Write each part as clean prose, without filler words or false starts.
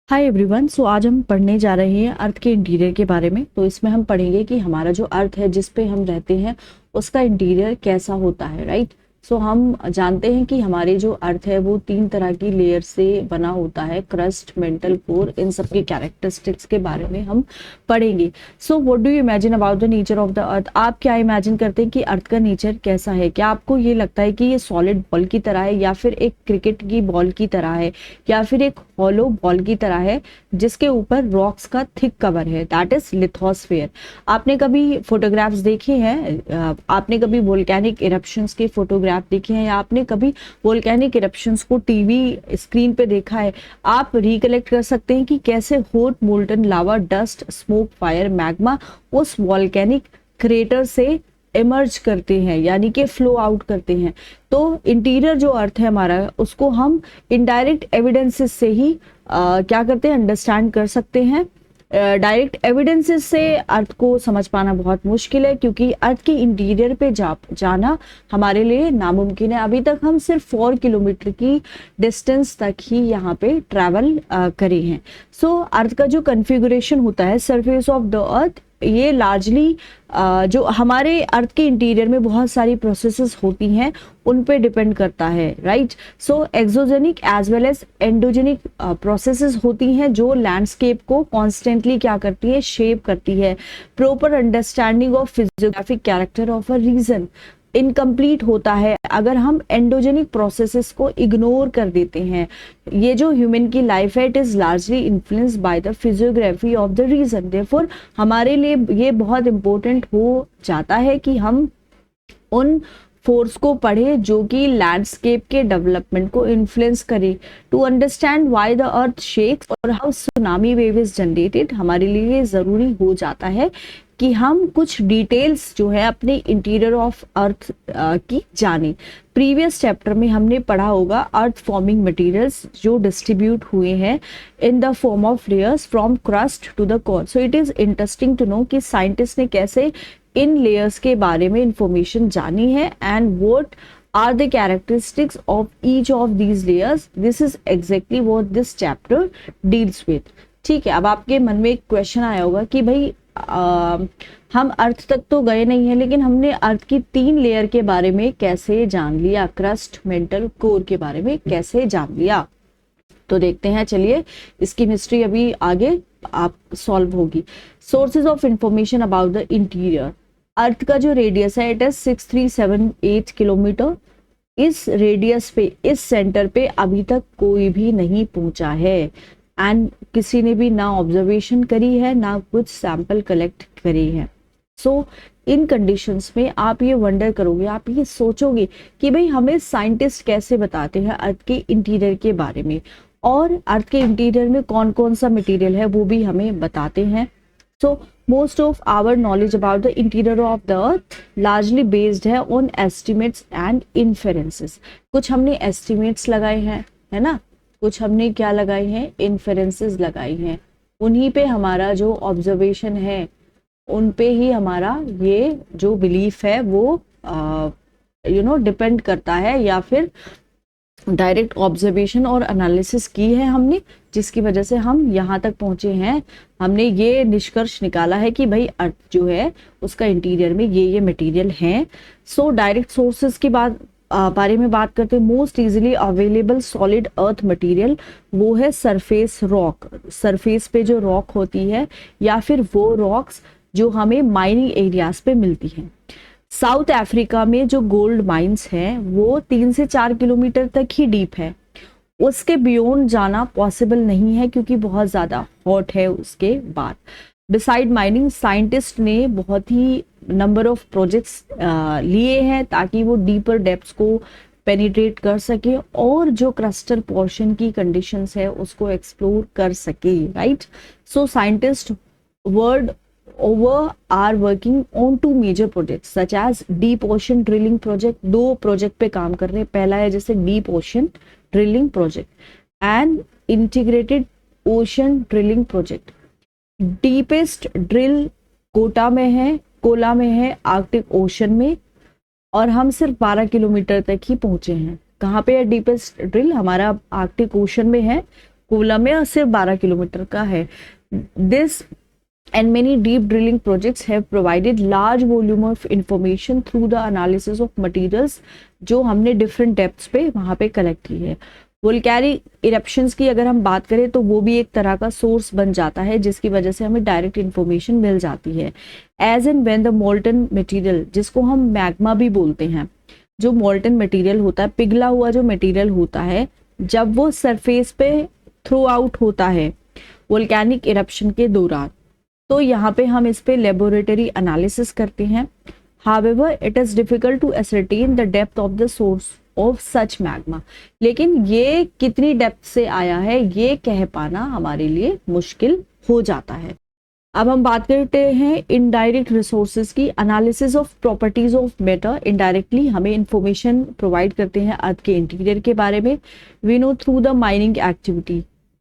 Hi everyone. सो आज हम पढ़ने जा रहे हैं अर्थ के इंटीरियर के बारे में। तो इसमें हम पढ़ेंगे कि हमारा जो अर्थ है जिस पे हम रहते हैं उसका इंटीरियर कैसा होता है, राइट। सो हम जानते हैं कि हमारे जो अर्थ है वो 3 तरह की लेयर से बना होता है, क्रस्ट, मेंटल, कोर। इन सब के कैरेक्टरिस्टिक्स के बारे में हम पढ़ेंगे। So what do you imagine about the nature of the अर्थ? आप क्या इमेजिन करते हैं कि अर्थ का नेचर कैसा है? क्या आपको ये लगता है कि ये सॉलिड बॉल की तरह है, या फिर एक क्रिकेट की बॉल की तरह है, या फिर एक हॉलो बॉल की तरह है जिसके ऊपर रॉक्स का थिक कवर है, दैट इज लिथोस्फेयर। आपने कभी फोटोग्राफ्स देखे हैं? आपने कभी वोल्केनिक इरप्शंस के फोटोग्राफ देखे हैं, या आपने कभी वोल्केनिक इरप्शंस को टीवी स्क्रीन पे देखा है? आप रिकलेक्ट कर सकते हैं कि कैसे हॉट मोल्टन लावा, डस्ट, स्मोक, फायर, मैग्मा उस वोल्केनिक क्रेटर से इमर्ज करते हैं, यानी कि फ्लो आउट करते हैं। तो इंटीरियर जो अर्थ है हमारा, उसको हम इनडायरेक्ट एविडेंसेस से ही क्या करते हैं, अंडरस्टैंड कर सकते हैं। डायरेक्ट एविडेंसेस से अर्थ को समझ पाना बहुत मुश्किल है, क्योंकि अर्थ के इंटीरियर पे जाना हमारे लिए नामुमकिन है। अभी तक हम सिर्फ 4 किलोमीटर की डिस्टेंस तक ही यहाँ पे ट्रैवल करे हैं। सो अर्थ का जो कन्फिगुरेशन होता है, सरफेस ऑफ द अर्थ, ये लार्जली जो हमारे अर्थ के इंटीरियर में बहुत सारी प्रोसेसेस होती हैं उन पे डिपेंड करता है, right. So exogenic as well as endogenic processes होती हैं जो लैंडस्केप को कॉन्स्टेंटली क्या करती है, शेप करती है। Proper understanding of physiographic character of a region incomplete होता है अगर हम एंडोजेनिक प्रोसेसेस को इग्नोर कर देते हैं। ये जो ह्यूमन की लाइफ है, it is largely influenced by the physiography of the region. Therefore हमारे लिए ये बहुत इंपॉर्टेंट हो जाता है कि हम उन फोर्स को पढ़े जो कि लैंडस्केप के डेवलपमेंट को इन्फ्लुएंस करे। To understand why the earth shakes और how tsunami wave is generated, हमारे लिए जरूरी हो जाता है कि हम कुछ डिटेल्स जो है अपने इंटीरियर ऑफ अर्थ की जाने। प्रीवियस चैप्टर में हमने पढ़ा होगा अर्थ फॉर्मिंग मटेरियल्स जो डिस्ट्रीब्यूट हुए हैं in the form of layers from crust to the core. So it is interesting to know कि साइंटिस्ट ने कैसे इन लेयर्स के बारे में इंफॉर्मेशन जानी है, and what are the characteristics of each of these layers. This is exactly what this chapter deals with. ठीक है, अब आपके मन में एक क्वेश्चन आया होगा कि भाई हम अर्थ तक तो गए नहीं है, लेकिन हमने अर्थ की 3 लेयर के बारे में कैसे जान लिया, क्रस्ट, मेंटल, कोर के बारे में कैसे जान लिया? तो देखते हैं, चलिए इसकी मिस्ट्री अभी आगे आप सॉल्व होगी। Sources of information about the interior. Earth का जो रेडियस है, इट इज 6378 किलोमीटर। इस रेडियस पे, इस सेंटर पे अभी तक कोई भी नहीं पहुंचा है, एंड किसी ने भी ना ऑब्जर्वेशन करी है, ना कुछ सैंपल कलेक्ट करी है। सो इन कंडीशंस में आप ये वंडर करोगे, आप ये सोचोगे कि भाई हमें साइंटिस्ट कैसे बताते हैं अर्थ के इंटीरियर के बारे में, और अर्थ के इंटीरियर में कौन कौन सा मटेरियल है वो भी हमें बताते हैं। So most of our knowledge about the interior of the earth largely based है ऑन एस्टिमेट्स एंड इन्फेरेंसेस। कुछ हमने एस्टिमेट्स लगाए हैं, है ना, कुछ हमने क्या लगाई हैं, इन्फेरेंसेस लगाई हैं। उन्हीं पे हमारा जो ऑब्जर्वेशन है, उन पे ही हमारा ये जो बिलीफ है वो डिपेंड करता है, या फिर डायरेक्ट ऑब्जर्वेशन और एनालिसिस की है हमने, जिसकी वजह से हम यहाँ तक पहुंचे हैं। हमने ये निष्कर्ष निकाला है कि भाई अर्थ जो है उसका इंटीरियर में ये मटेरियल हैं। सो डायरेक्ट सोर्सेस की बारे में बात करते हैं। Most easily available solid earth material वो है सरफेस रॉक। सरफेस पे जो रॉक होती है, या फिर वो रॉक्स जो हमें माइनिंग एरियाज पे मिलती हैं। साउथ अफ्रीका में जो गोल्ड माइंस हैं वो 3 से 4 किलोमीटर तक ही डीप है, उसके बियॉन्ड जाना पॉसिबल नहीं है क्योंकि बहुत ज्यादा हॉट है। उसके बाद बिसाइड माइनिंग, साइंटिस्ट ने बहुत ही नंबर ऑफ प्रोजेक्ट्स लिए हैं ताकि वो डीपर डेप्थ्स को पेनिट्रेट कर सके और जो क्रस्टल पोर्शन की कंडीशंस है उसको एक्सप्लोर कर सके, right. So scientist world over are working on 2 major projects such as deep ocean drilling project। 2 project पे काम कर रहे हैं। पहला है जैसे deep ocean drilling project and integrated ocean drilling project. Deepest drill Kola में है आर्कटिक ओशन में, और हम सिर्फ 12 किलोमीटर तक ही पहुंचे हैं। कहाँ पे है डीपेस्ट ड्रिल? हमारा आर्कटिक ओशन में है, कोलम में सिर्फ 12 किलोमीटर का है। This and many deep drilling projects have provided large volume of information through the analysis of materials जो हमने different depths पे वहाँ पे collect की है। वोल्केनिक इरप्शंस की अगर हम बात करें तो वो भी एक तरह का सोर्स बन जाता है जिसकी वजह से हमें डायरेक्ट इन्फॉर्मेशन मिल जाती है। As and when the molten material, जिसको हम मैग्मा भी बोलते हैं, जो मोल्टन मटेरियल होता है, पिघला हुआ जो मटेरियल होता है, जब वो सरफेस पे थ्रो आउट होता है वोल्केनिक इरप्शन के दौरान, तो यहाँ पे हम इस पे लेबोरेटरी एनालिसिस करते हैं। However it is difficult to ascertain the depth of the source of such magma, लेकिन ये कितनी डेप्थ से आया है ये कह पाना हमारे लिए मुश्किल हो जाता है। अब हम बात करते हैं इनडायरेक्ट रिसोर्सेज की। Analysis of properties of matter indirectly हमें इंफॉर्मेशन प्रोवाइड करते हैं अर्थ के इंटीरियर के बारे में। We know through the mining activity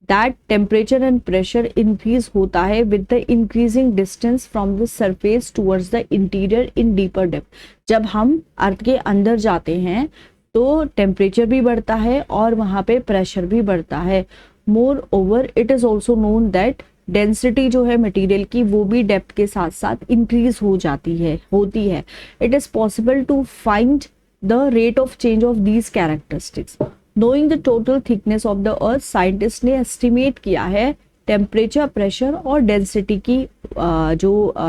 that temperature and pressure increase होता है with the increasing distance from the surface towards the interior in deeper depth. जब हम अर्थ के अंदर जाते हैं तो टेम्परेचर भी बढ़ता है और वहाँ पे प्रेशर भी बढ़ता है। More over it is also known that density जो है मटेरियल की वो भी डेप्थ के साथ साथ इंक्रीज हो जाती है होती है। It is possible to find the rate of change of these characteristics. Knowing the total thickness of the earth, scientist ने एस्टिमेट किया है टेम्परेचर, प्रेशर और डेंसिटी की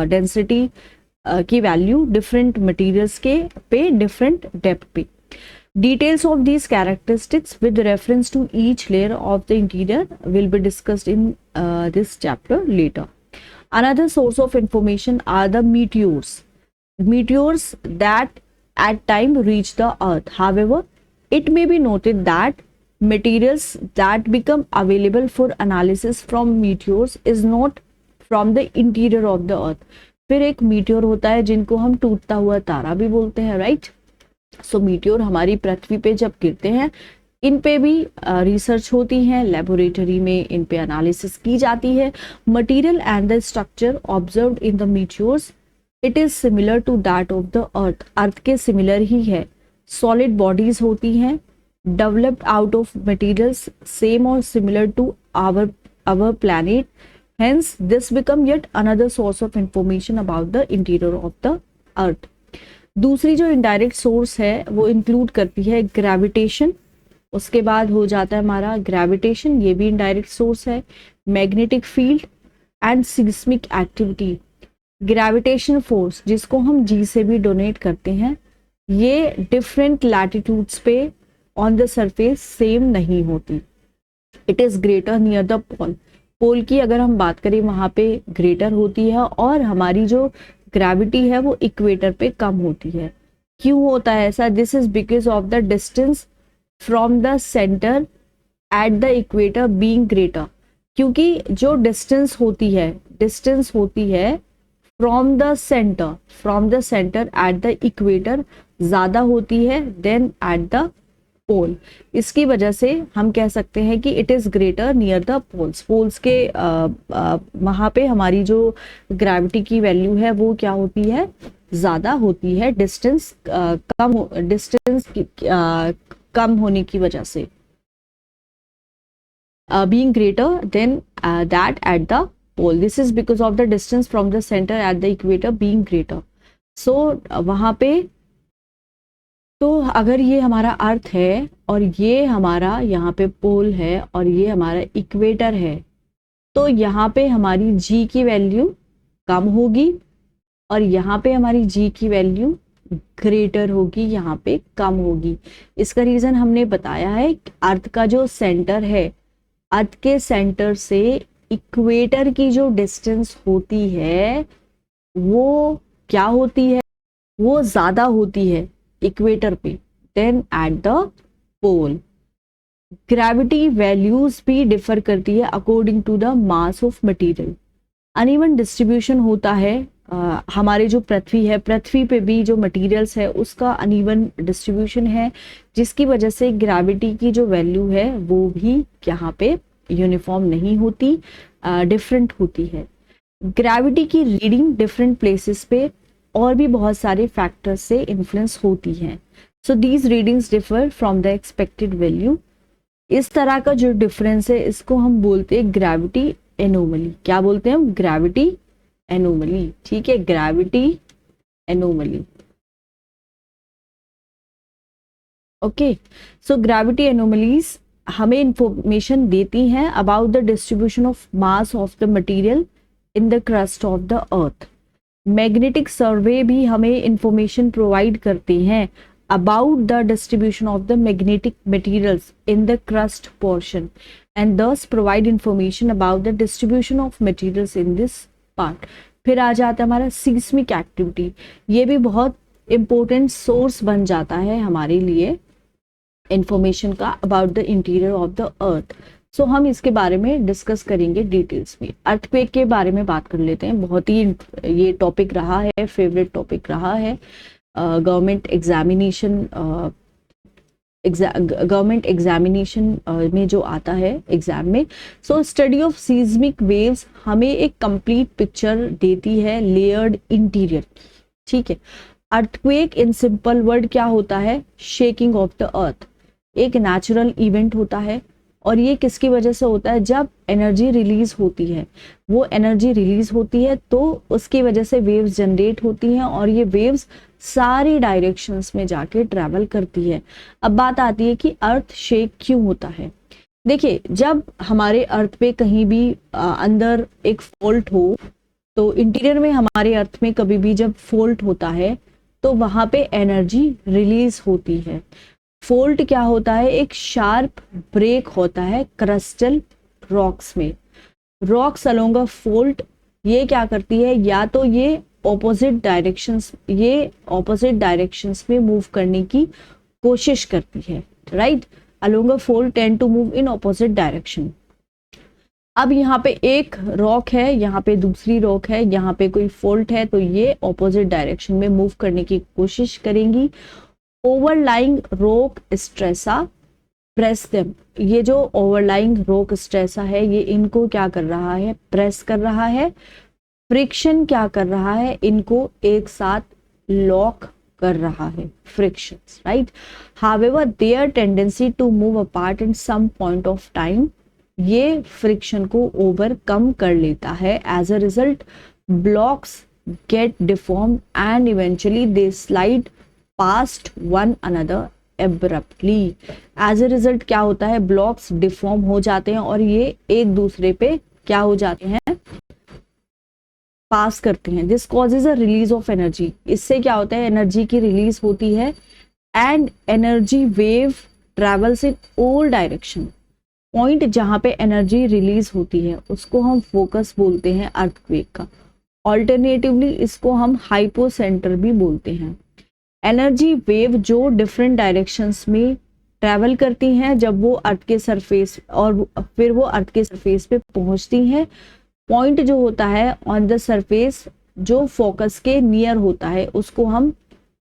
डेंसिटी की वैल्यू डिफरेंट मटेरियल्स के पे डिफरेंट डेप्थ पे। Details of these characteristics with reference to each layer of the interior will be discussed in this chapter later. Another source of information are the meteors. Meteors that at time reach the earth. However, it may be noted that materials that become available for analysis from meteors is not from the interior of the earth. फिर एक meteor होता है जिनको हम टूटता हुआ तारा भी बोलते हैं, राइट? सो मीटियोर हमारी पृथ्वी पे जब गिरते हैं इन पे भी रिसर्च होती है, लेबोरेटरी में इन पे एनालिसिस की जाती है। Material and the structure observed in the meteors it is similar to that of the earth. Earth के सिमिलर ही है। सॉलिड बॉडीज होती हैं developed out of materials same और similar to our planet. Hence this become yet another source of information about the interior of the earth. दूसरी जो indirect source है वो इंक्लूड करती है ग्रेविटेशन। उसके बाद हो जाता है हमारा ग्रेविटेशन, ये भी इनडायरेक्ट सोर्स है। Magnetic field and seismic activity. Gravitation force जिसको हम जी से भी डोनेट करते हैं, ये डिफरेंट लैटिट्यूड्स पे ऑन द सरफेस सेम नहीं होती। It is greater near the pole. Pole की अगर हम बात करें वहां पे ग्रेटर होती है और हमारी जो ग्रेविटी है वो इक्वेटर पे कम होती है। क्यों होता है ऐसा? This is because of the distance from the centre at the equator being greater. क्योंकि जो डिस्टेंस होती है from the centre at the equator ज्यादा होती है देन एट द पोल। इसकी वजह से हम कह सकते हैं कि it is greater near the poles. Poles के वहां पे हमारी जो ग्रेविटी की वैल्यू है वो क्या होती है? ज्यादा होती है, डिस्टेंस कम होने की वजह से। Being greater than that at the pole, this is because of the distance from the centre at the equator being greater. So वहां पे तो अगर ये हमारा अर्थ है और ये हमारा यहाँ पे पोल है और ये हमारा इक्वेटर है, तो यहाँ पे हमारी जी की वैल्यू कम होगी और यहाँ पे हमारी जी की वैल्यू ग्रेटर होगी, यहाँ पे कम होगी। इसका रीजन हमने बताया है कि अर्थ का जो सेंटर है, अर्थ के सेंटर से इक्वेटर की जो डिस्टेंस होती है वो क्या होती है? वो ज्यादा होती है इक्वेटर पे then at the pole. Gravity values भी डिफर करती है according to the mass of material. Uneven distribution होता है हमारे जो पृथ्वी है, पृथ्वी पे भी जो मटेरियल्स है उसका अनइवन डिस्ट्रीब्यूशन है, जिसकी वजह से ग्रेविटी की जो वैल्यू है वो भी यहाँ पे यूनिफॉर्म नहीं होती, डिफरेंट होती है। ग्रेविटी की रीडिंग डिफरेंट प्लेसेस पे और भी बहुत सारे फैक्टर्स से इन्फ्लुएंस होती हैं। So these readings differ from the expected value. इस तरह का जो डिफरेंस है इसको हम बोलते हैं ग्रेविटी एनोमली। क्या बोलते हैं हम? Gravity anomaly. ठीक है, gravity anomaly. Okay, so gravity anomalies हमें इंफॉर्मेशन देती हैं about the distribution of mass of the material in the crust of the earth. Magnetic survey भी हमें इंफॉर्मेशन प्रोवाइड करते हैं about the distribution of the magnetic materials in the crust portion and thus provide information about the distribution of materials in this part। फिर आ जाता है हमारा seismic activity. ये भी बहुत इंपॉर्टेंट सोर्स बन जाता है हमारे लिए इंफॉर्मेशन का about the interior of the earth. So हम इसके बारे में डिस्कस करेंगे डिटेल्स में। अर्थक्वेक के बारे में बात कर लेते हैं। बहुत ही ये टॉपिक रहा है, फेवरेट टॉपिक रहा है गवर्नमेंट एग्जामिनेशन में जो आता है एग्जाम में। So study of seismic waves हमें एक कंप्लीट पिक्चर देती है, लेयर्ड इंटीरियर। ठीक है, अर्थक्वेक इन सिंपल वर्ड क्या होता है? शेकिंग ऑफ द अर्थ। एक नेचुरल इवेंट होता है और ये किसकी वजह से होता है? जब एनर्जी रिलीज होती है, वो एनर्जी रिलीज होती है तो उसकी वजह से वेव्स जनरेट होती हैं और ये वेव्स सारी डायरेक्शंस में जाके ट्रैवल करती है। अब बात आती है कि अर्थ शेक क्यों होता है। देखिए, जब हमारे अर्थ पे कहीं भी अंदर एक फॉल्ट हो, तो इंटीरियर में हमारे अर्थ में कभी भी जब फॉल्ट होता है तो वहां पे एनर्जी रिलीज होती है। फॉल्ट क्या होता है? एक शार्प ब्रेक होता है क्रस्टल रॉक्स में। रॉक्स अलोंग अ फॉल्ट ये क्या करती है? या तो ये ऑपोजिट डायरेक्शंस में मूव करने की कोशिश करती है, right? Along a fault tend to move in opposite direction. अब यहाँ पे एक रॉक है, यहाँ पे दूसरी रॉक है, यहाँ पे कोई फॉल्ट है, तो ये ऑपोजिट डायरेक्शन में मूव करने की कोशिश करेंगी। Overlying rock Stresa press them. ये जो ओवरलाइंग रॉक स्ट्रेसा है ये इनको क्या कर रहा है? प्रेस कर रहा है। फ्रिक्शन क्या कर रहा है? इनको एक साथ लॉक कर रहा है, friction, right? However there tendency to move apart in some point of time, ये फ्रिक्शन को ओवरकम कर लेता है। As a result blocks get deform and eventually they slide past one another abruptly. As a result क्या होता है? Blocks deform हो जाते हैं और ये एक दूसरे पे क्या हो जाते हैं? पास करते हैं। This causes a release of energy. इससे क्या होता है? एनर्जी की रिलीज होती है and energy wave travels in all direction. Point जहां पे एनर्जी रिलीज होती है उसको हम फोकस बोलते हैं अर्थक्वेक का। ऑल्टरनेटिवली इसको हम हाइपोसेंटर भी बोलते हैं। एनर्जी वेव जो डिफरेंट डायरेक्शंस में ट्रैवल करती हैं, जब वो अर्थ के सरफेस और फिर वो अर्थ के सरफेस पे पहुंचती हैं, पॉइंट जो होता है ऑन द सरफेस जो फोकस के नियर होता है उसको हम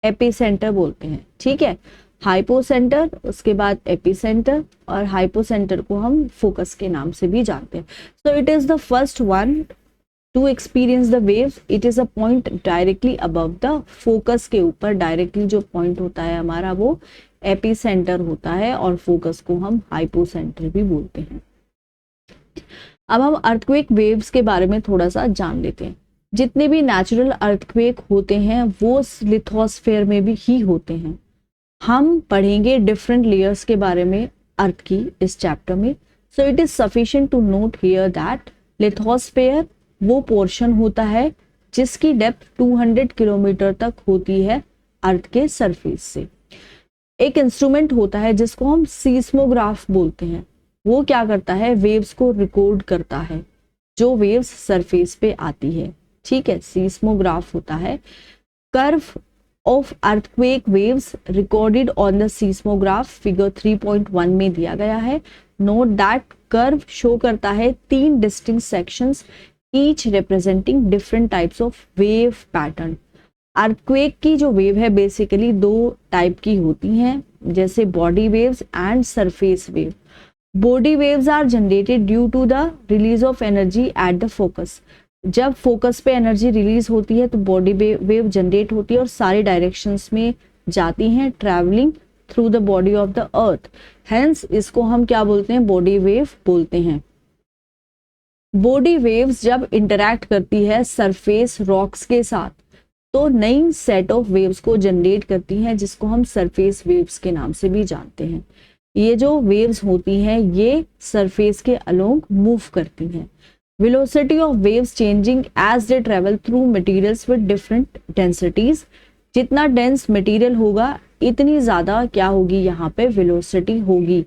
एपिसेंटर बोलते हैं। ठीक है, हाइपोसेंटर, उसके बाद एपिसेंटर, और हाइपोसेंटर को हम फोकस के नाम से भी जानते हैं। So it is the first one two experience the wave. It is a point directly above the focus के ऊपर। डायरेक्टली जो पॉइंट होता है हमारा वो एपिसेंटर होता है और फोकस को हम हाइपोसेंटर भी बोलते हैं। अब हम अर्थक्वेक वेव्स के बारे में थोड़ा सा जान लेते हैं। जितने भी नेचुरल अर्थक्वेक होते हैं वो लिथोस्फेयर में भी ही होते हैं। हम पढ़ेंगे डिफरेंट लेयर्स के बारे में अर्थ की इस चैप्टर में। So it is sufficient to note here that lithosphere वो पोर्शन होता है जिसकी डेप्थ 200 किलोमीटर तक होती है अर्थ के सरफेस से। एक इंस्ट्रूमेंट होता है जिसको हम सीस्मोग्राफ बोलते हैं। वो क्या करता है? वेव्स को रिकॉर्ड करता है जो वेव्स सरफेस पे आती है। ठीक है, सीस्मोग्राफ होता है। Curve of earthquake waves recorded on the seismograph figure 3.1 में दिया गया है। नोट दैट कर्व शो करता है 3 distinct sections, each representing different types of wave pattern. Earthquake की जो वेव है बेसिकली 2 टाइप की होती हैं, जैसे body waves and surface wave. Body waves are generated due to the release of energy at the focus. जब focus पे energy release होती है तो बॉडी वेव जनरेट होती है और सारे डायरेक्शंस में जाती हैं, travelling through the body of the earth, hence इसको हम क्या बोलते हैं, बॉडी वेव बोलते हैं। बॉडी वेव्स जब इंटरैक्ट करती है सरफेस रॉक्स के साथ तो नई सेट ऑफ वेव्स को जनरेट करती हैं, जिसको हम सरफेस वेव्स के नाम से भी जानते हैं। ये जो वेव्स होती हैं ये सरफेस के अलोंग मूव करती हैं। Velocity of waves changing as they travel through materials with different densities. जितना डेंस मटेरियल होगा इतनी ज्यादा क्या होगी, यहाँ पे वेलोसिटी होगी।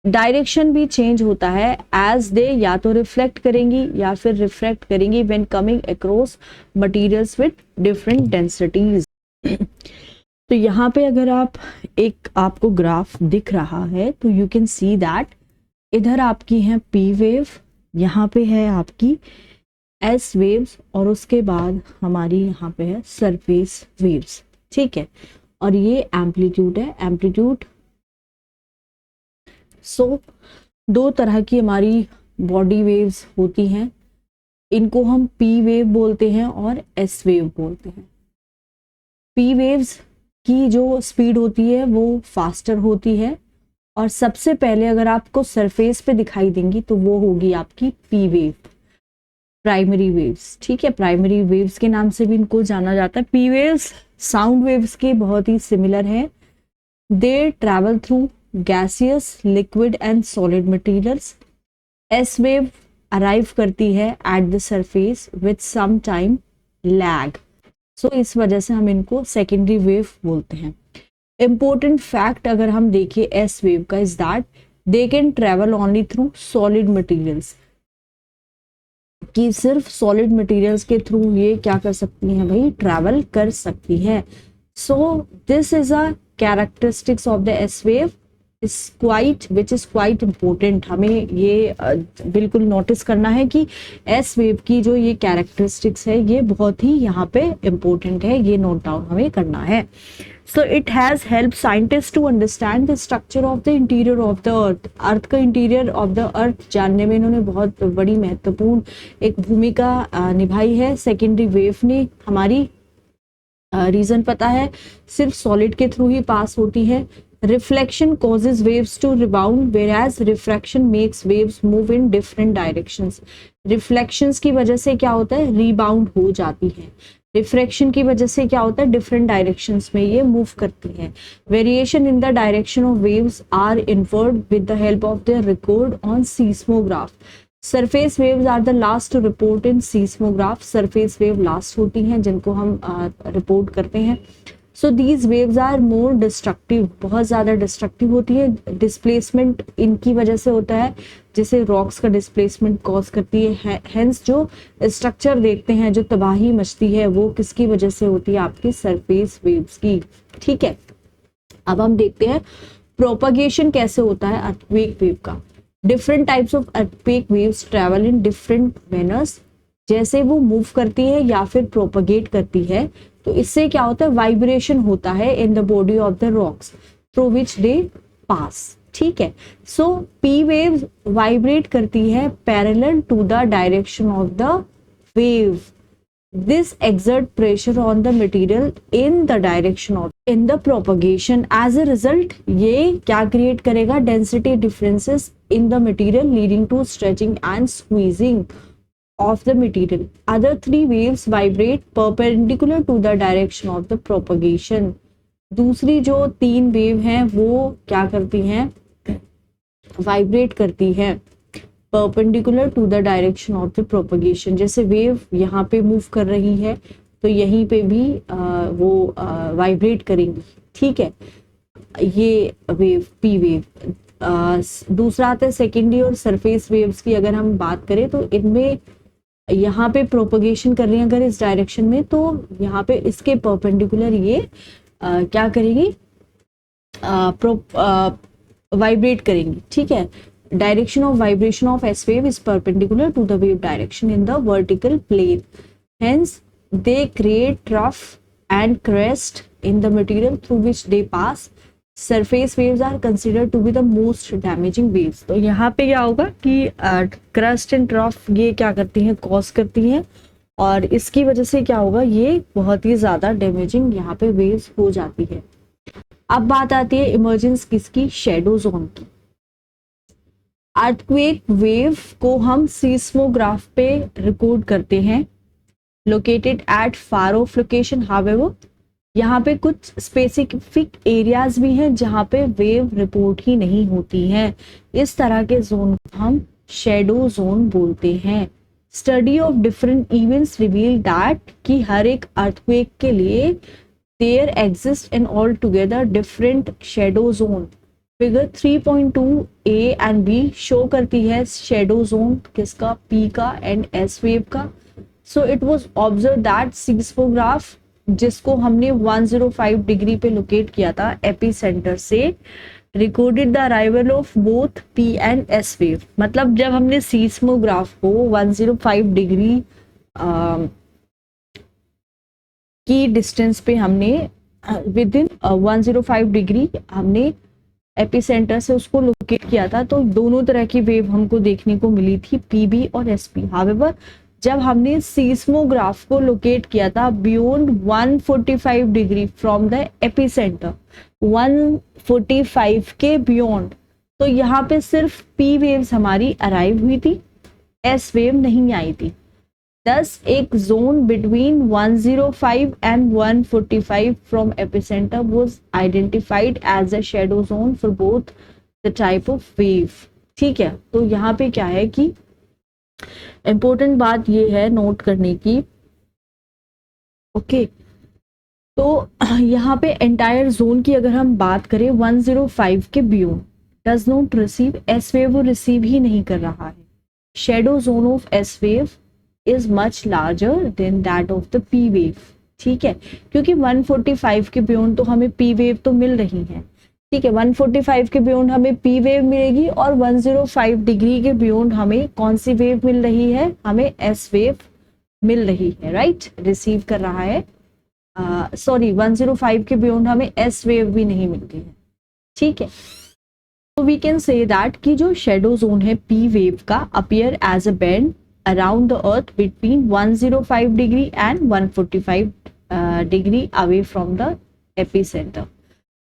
डायरेक्शन भी चेंज होता है एज दे या तो रिफ्लेक्ट करेंगी या फिर रिफ्रैक्ट करेंगी when coming across materials with different densities. तो यहाँ पे अगर आपको ग्राफ दिख रहा है तो यू कैन सी दैट इधर आपकी है पी वेव, यहाँ पे है आपकी एस वेव्स और उसके बाद हमारी यहाँ पे है सरफेस वेव्स, ठीक है। और ये एम्पलीट्यूड है, एम्पलीट्यूड। सो दो तरह की हमारी बॉडी वेव्स होती हैं, इनको हम पी वेव बोलते हैं और एस वेव बोलते हैं। पी वेव्स की जो स्पीड होती है वो फास्टर होती है और सबसे पहले अगर आपको सरफेस पे दिखाई देंगी तो वो होगी आपकी पी वेव, प्राइमरी वेव्स, ठीक है। प्राइमरी वेव्स के नाम से भी इनको जाना जाता है। पी वेव्स साउंड वेव्स के बहुत ही सिमिलर है। They travel through gaseous, liquid and solid materials. S wave arrive करती है at the surface with some time lag, so इस वजह से हम इनको सेकेंडरी वेव बोलते हैं। इम्पोर्टेंट फैक्ट अगर हम देखें एस वेव का is that they can travel only through solid materials, कि सिर्फ सॉलिड मटेरियल्स के थ्रू ये क्या कर सकती हैं भाई, ट्रैवल कर सकती है। So this is a characteristics of the S wave is quite which is quite important. हमें ये बिल्कुल नोटिस करना है कि एस वेव की जो ये कैरेक्टरिस्टिक्स है ये बहुत ही यहाँ पे इम्पोर्टेंट है, ये नोट डाउन हमें करना है। So it has help scientist to understand the structure of the interior of the earth. Earth का इंटीरियर ऑफ द अर्थ जानने में इन्होंने बहुत बड़ी महत्वपूर्ण एक भूमिका निभाई है। सेकेंडरी वेव ने हमारी रीजन पता है, सिर्फ सॉलिड के थ्रू ही पास होती है। Reflection causes waves to rebound whereas refraction makes waves move in different directions. Reflections की वजह से क्या होता है, रीबाउंड हो जाती है। रिफ्रैक्शन की वजह से क्या होता है, डिफरेंट डायरेक्शंस में ये मूव करती है। Variation in the direction of waves are inferred with the help of the record on seismograph. Surface waves are the last to report in seismograph. Surface wave last होती हैं जिनको हम report करते हैं। So these waves are more destructive, बहुत ज़्यादा destructive होती है। डिस्प्लेसमेंट इनकी वजह से होता है, जैसे रॉक्स का डिस्प्लेसमेंट कॉज करती है। हेंस जो स्ट्रक्चर देखते हैं, जो तबाही मचती है, वो किसकी वजह से होती है, आपकी सरफेस वेव्स की, ठीक है। अब हम देखते हैं प्रोपगेशन कैसे होता है अर्थक्वेक वेव का। Different types of earthquake waves travel in different manners. जैसे वो मूव करती है या फिर प्रोपगेट करती है तो इससे क्या होता है, वाइब्रेशन होता है in the body of the rocks through which they pass, ठीक है। सो पी वेव वाइब्रेट करती है parallel to the direction of the wave. This exert pressure on the material in the direction of in the propagation. As a result ये क्या create करेगा, density differences in the material leading to stretching and squeezing of the material. Other three waves vibrate perpendicular to the direction of the propagation. दूसरी जो तीन wave हैं वो क्या करती हैं, वाइब्रेट करती हैं perpendicular to the direction of the propagation. जैसे वेव यहाँ पे मूव कर रही है तो यहीं पे भी वो वाइब्रेट करेंगी, ठीक है। ये वेव पी वेव। दूसरा आता है सेकेंडरी और सरफेस वेव्स की। अगर हम बात करें तो इनमें यहाँ पे प्रोपगेशन कर रही है अगर इस डायरेक्शन में, तो यहाँ पे इसके परपेंडिकुलर ये क्या करेगी, वाइब्रेट करेंगी, ठीक है। Direction of vibration of S wave is perpendicular to the wave direction in the vertical plane. Hence they create trough and crest in the material through which they pass. Surface waves are considered to be the most damaging waves. तो यहाँ पे क्या होगा कि crust and trough ये क्या करती हैं, कॉज करती हैं और इसकी वजह से क्या होगा, ये बहुत ही ज्यादा डैमेजिंग यहाँ पे वेव्स हो जाती है। अब बात आती है इमर्जेंस किसकी, शैडो जोन की। अर्थक्वेक वेव को हम सीस्मोग्राफ पे रिकॉर्ड करते हैं, located at far of location. However यहाँ पे कुछ स्पेसिफिक एरियाज भी हैं जहाँ पे वेव रिपोर्ट ही नहीं होती हैं। इस तरह के जोन को हम शैडो जोन बोलते हैं। Study of different events reveal that कि हर एक अर्थक्वेक के लिए there exist in all together different shadow zone. Figure 3.2 A and B show करती है शैडो जोन किसका, पी का एंड एस वेव का। So it was observe that seismograph जिसको हमने 105 डिग्री पे लोकेट किया था एपी सेंटर से, recorded the arrival of both P and S wave. मतलब जब हमने सीस्मोग्राफ को 105 डिग्री की डिस्टेंस पे हमने विद इन 105 डिग्री हमने एपिसेंटर से उसको लोकेट किया था, तो दोनों तरह की वेव हमको देखने को मिली थी, पीबी और एसपी। हाउएवर जब हमने सीस्मोग्राफ को लोकेट किया था beyond 145 degree from the epicentre, 145 के बियॉन्ड, तो यहाँ पे सिर्फ पी वेव्स हमारी अराइव हुई थी, एस वेव नहीं आई थी। Thus, एक zone between 105 and 145 from epicenter was identified as a shadow zone for both the type of wave. ठीक है, तो यहाँ पे क्या है कि इम्पोर्टेंट बात ये है नोट करने की। ओके, तो यहाँ पे एंटायर जोन की अगर हम बात करें 105 के beyond does not receive S wave, वो रिसीव ही नहीं कर रहा है। Shadow zone of S wave is much larger than that of the P wave। ठीक है, क्योंकि 145 के बियॉन्ड तो हमें P वेव तो मिल रही है। ठीक है, 145 के बियॉन्ड हमें P वेव मिलेगी और 105 डिग्री के बियॉन्ड हमें कौन सी वेव मिल रही है, हमें S वेव मिल रही है, राइट, रिसीव कर रहा है। सॉरी 105 के बियॉन्ड हमें S वेव भी नहीं मिल रही है। ठीक है, तो वी कैन से दैट कि जो शेडो जोन है P वेव का appear as a band around the earth between 105 degree and 145 degree away from the epicenter.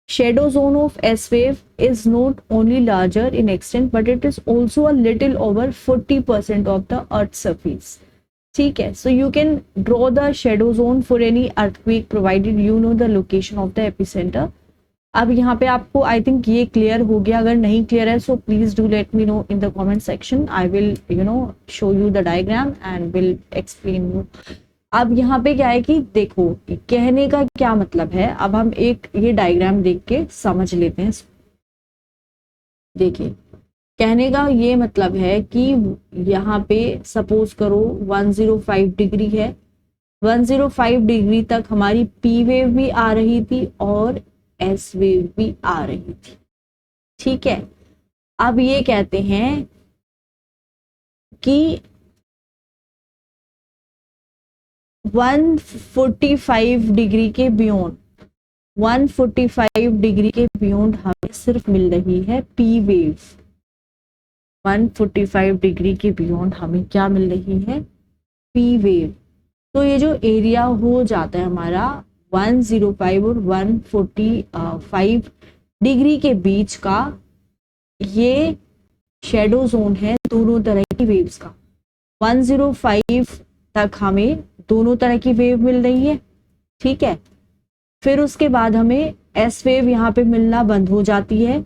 Shadow zone of S wave is not only larger in extent but it is also a little over 40% of the earth's surface. ठीक है, so you can draw the shadow zone for any earthquake provided you know the location of the epicenter. अब यहाँ पे आपको आई think ये clear हो गया, अगर नहीं क्लियर है so please do let me know in the comment section. I will show you the diagram and will explain you. अब यहाँ पे क्या है कि देखो कहने का क्या मतलब है, अब हम एक ये डायग्राम देख के समझ लेते हैं। देखिए कहने का ये मतलब है कि यहाँ पे सपोज करो 105 डिग्री है, 105 डिग्री तक हमारी पी वेव भी आ रही थी और एस वेव भी आ रही थी। ठीक है, अब ये कहते हैं कि 145 डिग्री के बियॉन्ड, 145 डिग्री के बियॉन्ड हमें सिर्फ मिल रही है पी वेव। 145 डिग्री के बियॉन्ड हमें क्या मिल रही है, पी वेव। तो ये जो एरिया हो जाता है हमारा 105 और 145 डिग्री के बीच का, ये शेडो जोन है दोनों तरह की वेव्स का। 105 तक हमें दोनों तरह की वेव मिल रही है। ठीक है, फिर उसके बाद हमें एस वेव यहाँ पे मिलना बंद हो जाती है,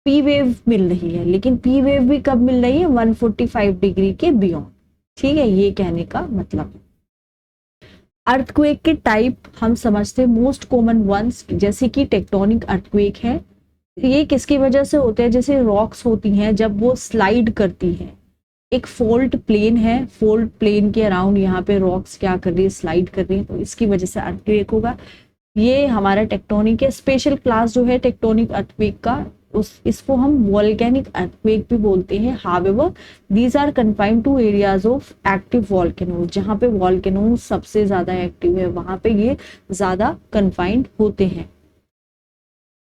पी वेव मिल रही है, लेकिन पी वेव भी कब मिल रही है, 145 डिग्री के बियॉन्ड। ठीक है, ये कहने का मतलब है। अर्थक्वेक के टाइप हम समझते हैं मोस्ट कॉमन वंस, जैसे कि टेक्टोनिक अर्थक्वेक है। ये किसकी वजह से होते हैं, जैसे रॉक्स होती हैं जब वो स्लाइड करती हैं, एक फोल्ट प्लेन है, फोल्ट प्लेन के अराउंड यहाँ पे रॉक्स क्या कर रही है, स्लाइड कर रही है, तो इसकी वजह से अर्थक्वेक होगा। ये हमारा टेक्टोनिक है। स्पेशल क्लास जो है टेक्टोनिक अर्थक्वेक का, इसको हम वॉल्केनिक अर्थक्वेक भी बोलते हैं। However these are confined to areas of active volcano, जहाँ पे वॉल्केनो सबसे ज्यादा एक्टिव है वहां पे ये ज्यादा कन्फाइंड होते हैं।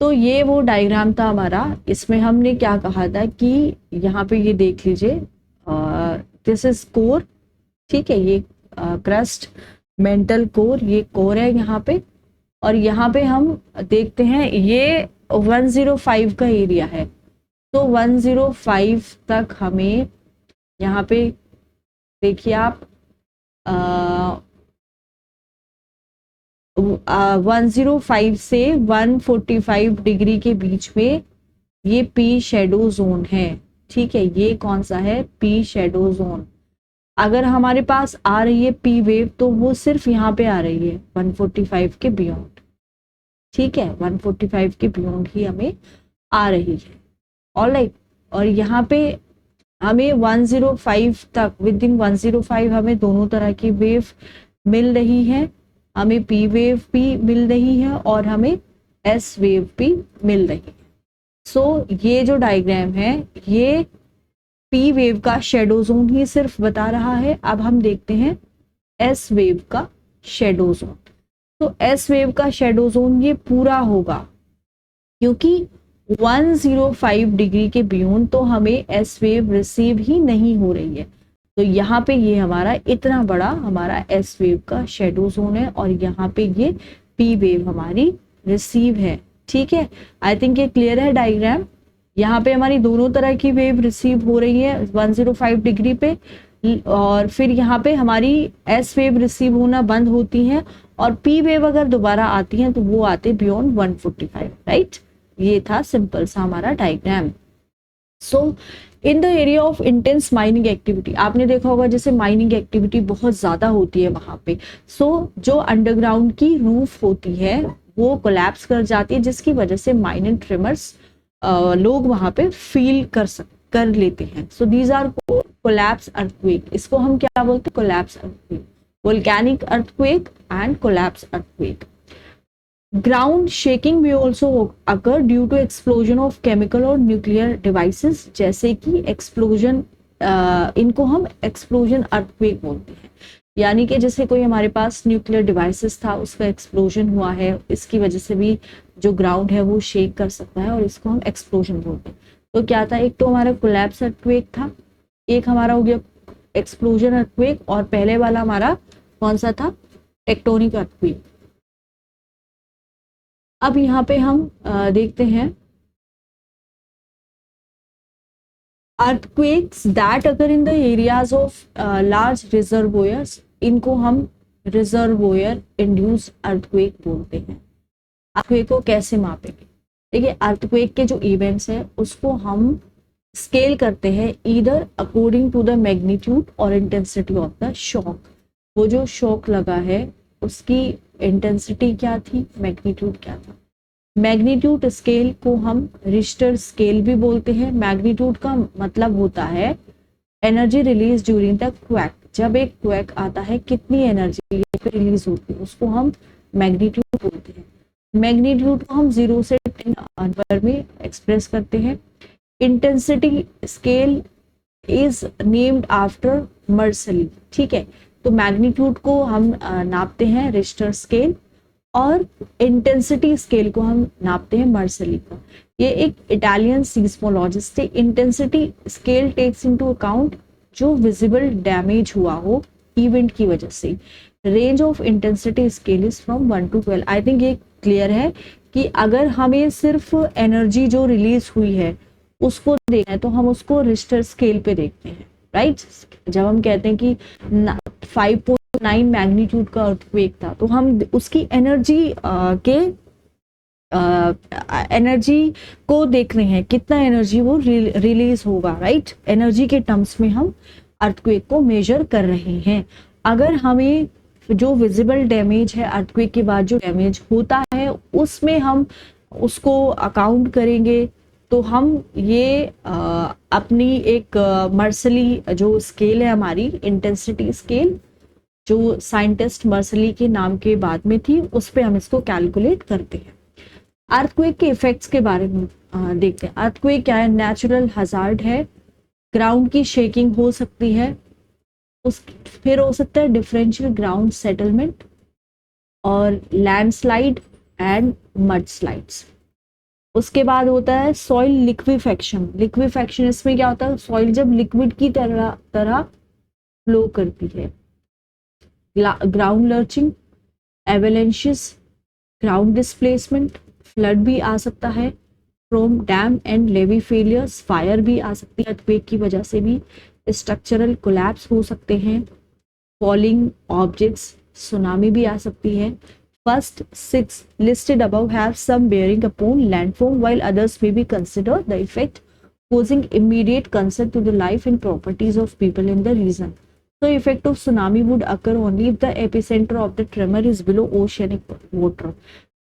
तो ये वो डायग्राम था हमारा, इसमें हमने क्या कहा था कि यहाँ पे ये देख लीजिए, दिस इज कोर। ठीक है, ये क्रस्ट मेंटल कोर, ये कोर है यहाँ पे, और यहाँ पे हम देखते हैं ये 105 का एरिया है, तो 105 तक हमें यहाँ पे देखिए आप 105 से 145 डिग्री के बीच में ये पी शेडो जोन है। ठीक है, ये कौन सा है? P shadow zone. अगर हमारे पास आ रही है पी वेव तो वो सिर्फ यहाँ पे आ रही है 145 के बियॉन्ड। ठीक है, 145 के बियॉन्ड ही हमें आ रही है। ऑलराइट, और यहाँ पे हमें 105 तक, विद इन 105 हमें दोनों तरह की वेव मिल रही है। हमें पी वेव भी मिल रही है और हमें एस वेव भी मिल रही है। सो ये जो डायग्राम है ये पी वेव का शेडो जोन ही सिर्फ बता रहा है। अब हम देखते हैं एस वेव का शेडो जोन। तो एस वेव का शेडो जोन ये पूरा होगा, क्योंकि 105 डिग्री के बियॉन्ड तो हमें एस वेव रिसीव ही नहीं हो रही है। तो यहाँ पे ये हमारा इतना बड़ा हमारा एस वेव का शेडो जोन है और यहाँ पे ये पी वेव हमारी रिसीव है। ठीक है, आई थिंक ये क्लियर है डायग्राम। यहाँ पे हमारी दोनों तरह की वेव रिसीव हो रही है 105 डिग्री पे, और फिर यहाँ पे हमारी एस वेव रिसीव होना बंद होती है और पी वेव अगर दोबारा आती है तो वो आते बियॉन्ड 145। राइट, ये था सिंपल सा हमारा diagram. So in the area of intense mining activity, आपने देखा होगा जैसे माइनिंग एक्टिविटी बहुत ज्यादा होती है वहां पे, सो जो अंडरग्राउंड की रूफ होती है वो कोलैप्स कर जाती है, जिसकी वजह से माइनिंग ट्रिमर्स लोग वहां पे फील कर लेते हैं। So these are collapse earthquake. इसको हम क्या बोलते हैं? Collapse earthquake, volcanic earthquake and collapse earthquake. Ground shaking में also occur due to explosion of chemical और न्यूक्लियर डिवाइसेस, जैसे कि एक्सप्लोजन, इनको हम एक्सप्लोजन अर्थक्वेक बोलते हैं। यानी कि जैसे कोई हमारे पास न्यूक्लियर डिवाइसेस था, उसका एक्सप्लोजन हुआ है, इसकी वजह से भी जो ग्राउंड है वो शेक कर सकता है और इसको हम एक्सप्लोजन बोलते हैं। तो क्या था, एक तो हमारा कोलैप्स अर्थक्वेक था, एक हमारा हो गया एक्सप्लोजन अर्थक्वेक, और पहले वाला हमारा कौन सा था? Tectonic earthquake. अब यहाँ पे हम देखते हैं अर्थक्वेक्स दैट अगर in the areas of large reservoirs, इनको हम रिजर्वोयर इंड्यूस्ड अर्थक्वेक बोलते हैं। अर्थक्वेक को कैसे मापेंगे? देखिए, अर्थक्वेक के जो इवेंट्स है उसको हम स्केल करते हैं either according to the magnitude और इंटेंसिटी ऑफ द शॉक। वो जो शॉक लगा है उसकी इंटेंसिटी क्या थी, मैग्नीट्यूड क्या था। मैग्नीट्यूड स्केल को हम रिश्टर स्केल भी बोलते हैं। मैग्नीट्यूड का मतलब होता है energy release during the quack. जब एक क्वैक आता है कितनी एनर्जी रिलीज होती है उसको हम मैग्नीट्यूड बोलते हैं। मैग्नीट्यूड को हम 0 से 10 नंबर में एक्सप्रेस करते हैं। Intensity scale is named after Mercalli. ठीक है, तो मैग्नीट्यूड को हम नापते हैं रिश्टर स्केल और इंटेंसिटी स्केल को हम नापते हैं मर्सली का। ये एक इटालियन सीस्मोलॉजिस्ट है। Intensity scale takes into account जो विजिबल डैमेज हुआ हो इवेंट की वजह से। Range of intensity scale is from 1 to 12। I think ये क्लियर है कि अगर हमें सिर्फ एनर्जी जो रिलीज हुई है उसको देखना है तो हम उसको रिश्टर स्केल पे देखते हैं। राइट, जब हम कहते हैं कि 5.9 मैग्नीट्यूड का अर्थक्वेक था तो हम उसकी एनर्जी को देख रहे हैं, कितना एनर्जी वो रिलीज होगा। राइट, एनर्जी के टर्म्स में हम अर्थक्वेक को मेजर कर रहे हैं। अगर हमें जो विजिबल डैमेज है अर्थक्वेक के बाद जो डैमेज होता है उसमें हम उसको अकाउंट करेंगे तो हम ये अपनी एक मर्सली जो स्केल है हमारी इंटेंसिटी स्केल जो साइंटिस्ट मर्सली के नाम के बाद में थी उस पे हम इसको कैलकुलेट करते हैं। अर्थक्वेक के इफेक्ट्स के बारे में देखते हैं। अर्थक्वेक क्या है? नेचुरल हजार्ड है। ग्राउंड की शेकिंग हो सकती है, फिर हो सकता है डिफरेंशियल ग्राउंड सेटलमेंट और लैंडस्लाइड एंड मड स्लाइड्स। उसके बाद होता है सॉइल लिक्विफेक्शन। लिक्विफेक्शन इसमें क्या होता है? सॉइल जब लिक्विड की तरह फ्लो करती है। Ground lurching, avalanches, ground displacement, flood भी आ सकता है, from dam and levee failures, fire भी आ सकती है अर्थक्वेक की वजह से भी, स्ट्रक्चरल कोलैप्स हो सकते हैं, फॉलिंग ऑब्जेक्ट्स, सुनामी भी आ सकती है. First six listed above have some bearing upon landform while others may be considered the effect posing immediate concern to the life and properties of people in the region. The effect of tsunami would occur only if the epicenter of the tremor is below oceanic water.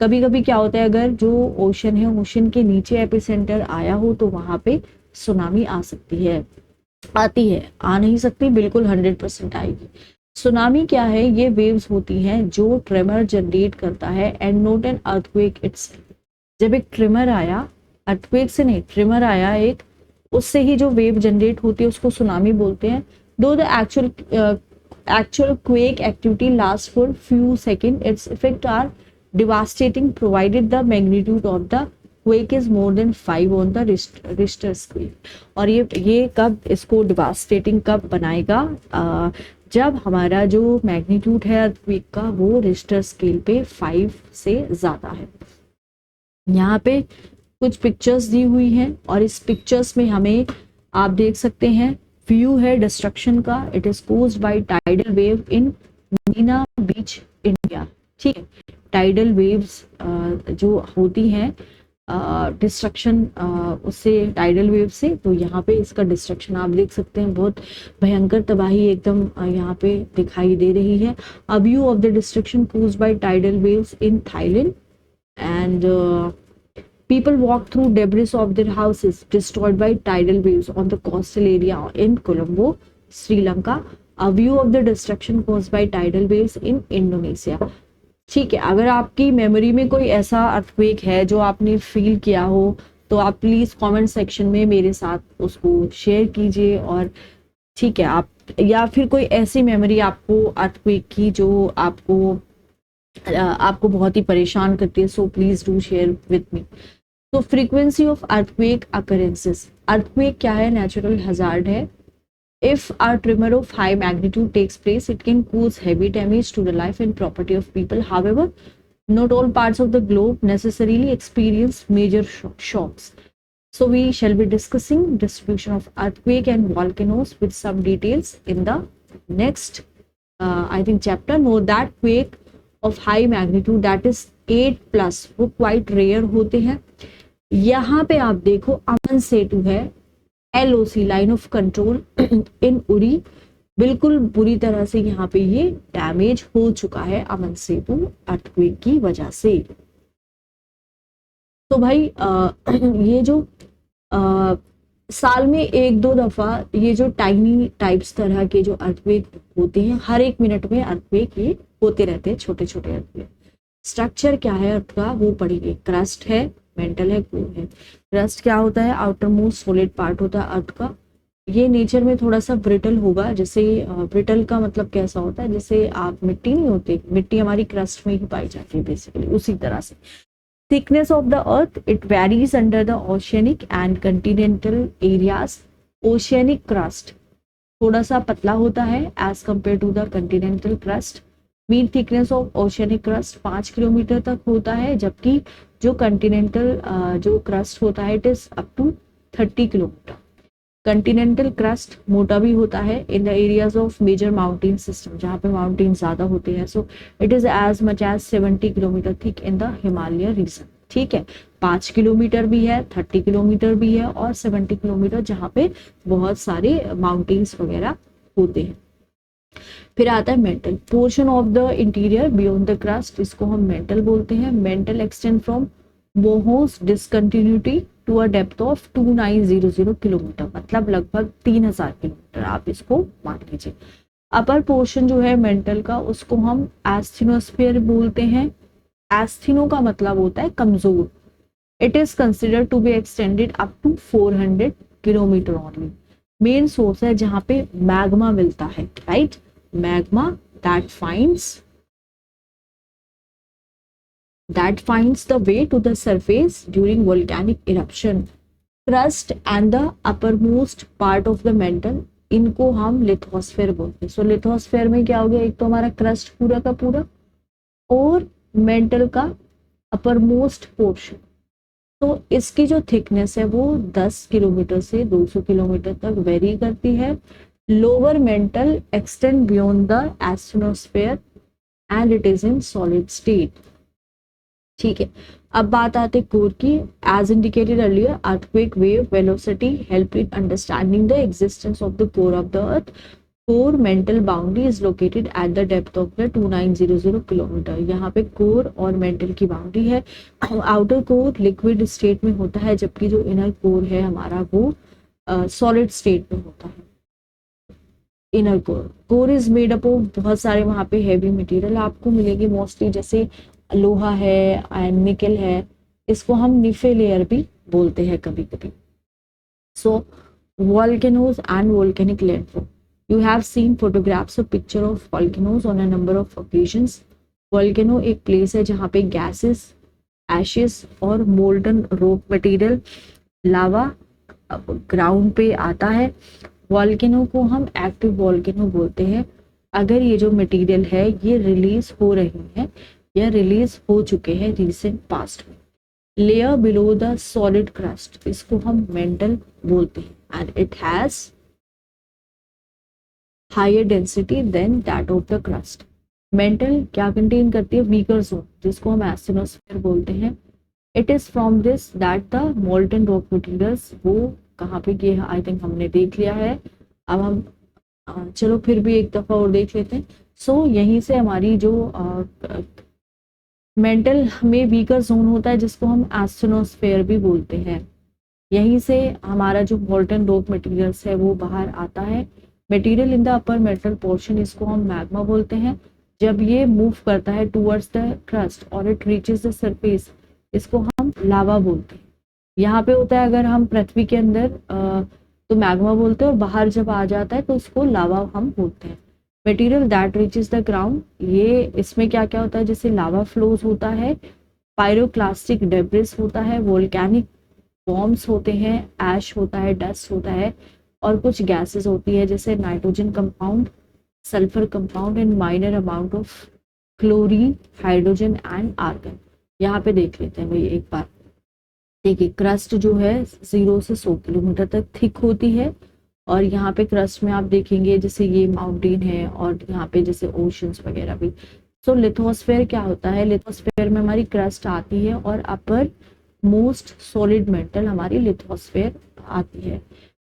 कभी कभी क्या होता है, अगर जो ocean है, ocean के नीचे एपिसेंटर आया हो तो वहां पे सुनामी आ सकती है, आती है, आ नहीं सकती, बिल्कुल 100% आएगी. सुनामी क्या है, ये वेव्स होती हैं जो ट्रेमर जनरेट करता है and not an earthquake itself. जब एक ट्रिमर आया, अर्थक्वेक से नहीं, ट्रिमर आया एक, उससे ही जो वेव जनरेट होती है उसको सुनामी बोलते हैं. Though the actual quake activity last for few second, its effect are devastating provided the magnitude of the quake is more than 5 on the Richter scale. और ये कब इसको devastating कब बनाएगा, जब हमारा जो मैग्नीट्यूड है क्वेक का वो रिश्टर स्केल पे 5 से ज्यादा है. यहाँ पे कुछ पिक्चर्स दी हुई हैं और इस पिक्चर्स में हमें आप देख सकते हैं व्यू है डिस्ट्रक्शन का. It is caused by tidal wave in Marina beach India. ठीक है, टाइडल वेव्स जो होती हैं डिस्ट्रक्शन उससे, टाइडल वेव से, तो यहाँ पे इसका डिस्ट्रक्शन आप देख सकते हैं, बहुत भयंकर तबाही एकदम यहाँ पे दिखाई दे रही है. A view of the destruction caused by tidal waves in Thailand and people walk through debris of their houses destroyed by tidal waves on the coastal area in Colombo, Sri Lanka. A view of the destruction caused by tidal waves in Indonesia. ठीक है, अगर आपकी memory में कोई ऐसा earthquake है जो आपने फील किया हो तो आप प्लीज कमेंट सेक्शन में मेरे साथ उसको शेयर कीजिए. और ठीक है, आप या फिर कोई ऐसी मेमोरी आपको अर्थक्वेक की जो आपको बहुत ही परेशान करती है, so please do share with me. तो frequency of earthquake occurrences. Earthquake क्या है, नेचुरल हजार्ड है. If a tremor of high magnitude takes place, it can cause heavy damage to the life and property of people. However, not all parts of the globe necessarily experience major shocks. So we shall be discussing distribution of earthquake and volcanoes with some details in the next, I think, chapter. Know that quake of high magnitude, that is 8+, वो quite rare होते हैं. यहाँ पे आप देखो अमन सेतु है, LOC line of control इन उरी, बिल्कुल बुरी तरह से यहाँ पे ये डैमेज हो चुका है अमन सेतु अर्थक्वेक की वजह से. तो भाई ये जो साल में 1-2 दफा ये जो टाइनी टाइप्स तरह के जो अर्थक्वेक होते हैं, हर 1 मिनट में अर्थक्वेक ये होते रहते हैं, छोटे छोटे अर्थक्वेक. स्ट्रक्चर क्या है अर्थ का वो पढ़ेंगे. क्रस्ट है, मेंटल है, कोर है. क्रस्ट क्या होता है, आउटर मोस्ट सॉलिड पार्ट होता है अर्थ का. ये नेचर में थोड़ा सा ब्रिटल होगा, जैसे ब्रिटल का मतलब कैसा होता है, जैसे आप मिट्टी नहीं होती, मिट्टी हमारी क्रस्ट में ही पाई जाती है बेसिकली, उसी तरह से. Thickness of the earth, it varies under the oceanic and continental areas. Oceanic crust थोड़ा सा पतला होता है as compare to the continental crust. Mean thickness of oceanic crust 5 kilometre तक होता है, जबकि जो कंटिनेंटल जो क्रस्ट होता है it is up to 30 kilometre. Continental crust मोटा भी होता है in the areas of major mountain system, जहाँ पे माउंटेन ज्यादा होते हैं. So it is as much as 70 kilometre thick in the Himalaya region. ठीक है, 5 किलोमीटर भी है, 30 किलोमीटर भी है और 70 किलोमीटर जहाँ पे बहुत सारे माउंटेन्स वगैरह होते हैं. फिर आता है mantle portion of the interior beyond the crust, इसको हम मेंटल बोलते हैं. Mantle extend from Moho's discontinuity to a depth of 2900 kilometre, मतलब लगभग 3000 किलोमीटर आप इसको मान लीजिए. अपर पोर्शन जो है मेंटल का उसको हम एस्थेनोस्फीयर बोलते हैं. एस्थेनो का मतलब होता है कमजोर. It is considered to be extended up to 400 kilometre only. Main source है जहां पे मैग्मा मिलता है, right. Magma that finds the way to the surface during volcanic eruption. Crust and the uppermost part of the mantle, इनको हम lithosphere बोलते हैं. सो lithosphere में क्या हो गया, एक तो हमारा क्रस्ट पूरा का पूरा और मेंटल का अपर मोस्ट पोर्शन। तो इसकी जो थिकनेस है वो 10 किलोमीटर से 200 किलोमीटर तक वेरी करती है। Lower mantle extend beyond the asthenosphere and it is in solid state. ठीक है, अब बात आती है कोर की। As indicated earlier, earthquake wave velocity help in understanding the existence of the core of the earth. Core mantle boundary is located at the depth of the 2900 kilometre. यहाँ पे core और मेंटल की boundary है। Outer core liquid state में होता है, जबकि जो इनर कोर है हमारा वो सॉलिड स्टेट में होता है। Inner core is made up of बहुत सारे वहाँ पे हैवी मटेरियल आपको मिलेंगे मोस्टली, जैसे लोहा है एंड निकल है। इसको हम निफे लेयर भी बोलते हैं कभी कभी। So volcanoes and volcanic landfall. You have seen photographs or picture of volcanoes on a number of occasions. Volcano एक प्लेस है जहाँ पे गैसेस, एशेस और मोल्टन रॉक मटेरियल, लावा ग्राउंड पे आता है। वॉल्केनो को हम एक्टिव वॉल्केनो बोलते हैं अगर ये जो मटेरियल है ये रिलीज हो रही है या रिलीज हो चुके हैं रिसेंट पास्ट में। Layer below the solid crust, इसको हम मेंटल बोलते हैं and it has higher density than that of the crust. Mantle क्या कंटेन करती है? वीकर जोन, जिसको हम एस्ट्रोनोस्फेयर बोलते हैं। It is from this that the molten rock materials, वो कहाँ पे ये आई थिंक हमने देख लिया है। अब हम चलो फिर भी एक दफा और देख लेते हैं। सो यहीं से हमारी जो मेंटल में वीकर जोन होता है जिसको हम एस्ट्रोनोस्फेयर भी बोलते हैं, यहीं से हमारा जो मोल्टन रॉक मटेरियल्स है वो बाहर आता है। Material in the upper metal portion, इसको हम मैग्मा बोलते हैं। जब ये मूव करता है टूवर्ड्स द क्रस्ट और इट रीचेस द सरफेस, इसको हम लावा बोलते हैं। यहाँ पे होता है अगर हम पृथ्वी के अंदर तो मैग्मा बोलते हैं, और बाहर जब आ जाता है तो इसको लावा हम बोलते हैं। Material that reaches the ground, ये इसमें क्या क्या होता है? जैसे लावा फ्लोज होता है, पायरोक्लास्टिक डेब्रिस होता है, वोल्केनिक बॉम्ब्स होते हैं, ऐश होता है, डस्ट होता है, और कुछ गैसेस होती है जैसे nitrogen compound, sulphur compound and minor amount of chlorine, hydrogen and argon. यहाँ पे देख लेते हैं भाई एक बार। देखिए क्रस्ट जो है 0 से 100 किलोमीटर तक थिक होती है, और यहाँ पे क्रस्ट में आप देखेंगे जैसे ये माउंटेन है और यहाँ पे जैसे ओशंस वगैरह भी। सो लिथोस्फेयर क्या होता है? लिथोस्फेयर में हमारी क्रस्ट आती है और अपर मोस्ट सॉलिड मेटल हमारी लिथोस्फेयर आती है।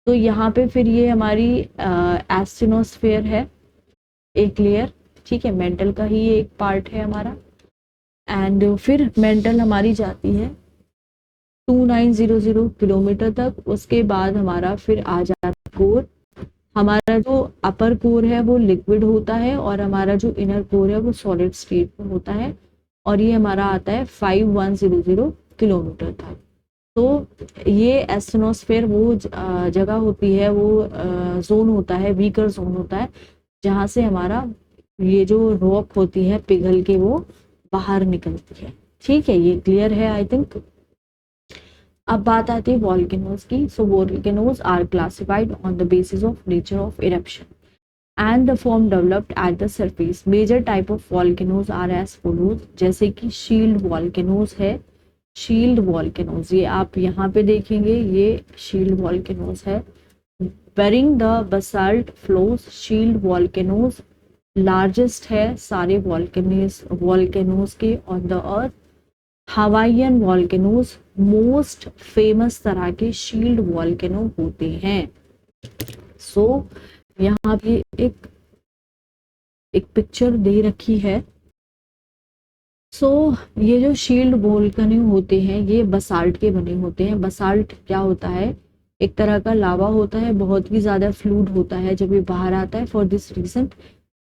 तो यहाँ पे फिर ये हमारी एस्टेनोस्फेयर है, एक लेयर, ठीक है, मेंटल का ही एक पार्ट है हमारा। एंड फिर मेंटल हमारी जाती है 2900 किलोमीटर तक। उसके बाद हमारा फिर आ जाता है कोर। हमारा जो अपर कोर है वो लिक्विड होता है और हमारा जो इनर कोर है वो सॉलिड स्टेट में होता है, और ये हमारा आता है 5100 किलोमीटर तक। तो ये एस्ट्रोनोस्फेयर वो जगह होती है, वो जोन होता है, वीकर जोन होता है, जहाँ से हमारा ये जो रॉक होती है पिघल के वो बाहर निकलती है। ठीक है, ये क्लियर है आई थिंक। अब बात आती है वॉल्केनोज की। So volcanoes are classified on the basis of nature of eruption and the form developed at the surface. Major type of volcanoes are as follows, जैसे कि शील्ड वॉल्केनोज है। Shield volcanoes ये आप यहाँ पे देखेंगे, ये शील्ड वॉल्केनोज है। Bearing the basalt flows, shield volcanoes largest है सारे वॉल्केनोज के on the earth. Hawaiian volcanoes most famous तरह के शील्ड वॉल्केनो होते हैं। सो यहाँ पे एक पिक्चर दे रखी है। सो ये जो शील्ड वॉल्केनो होते हैं ये बसाल्ट के बने होते हैं। बसाल्ट क्या होता है? एक तरह का लावा होता है, बहुत ही ज्यादा फ्लूइड होता है जब ये बाहर आता है। फॉर दिस रीजन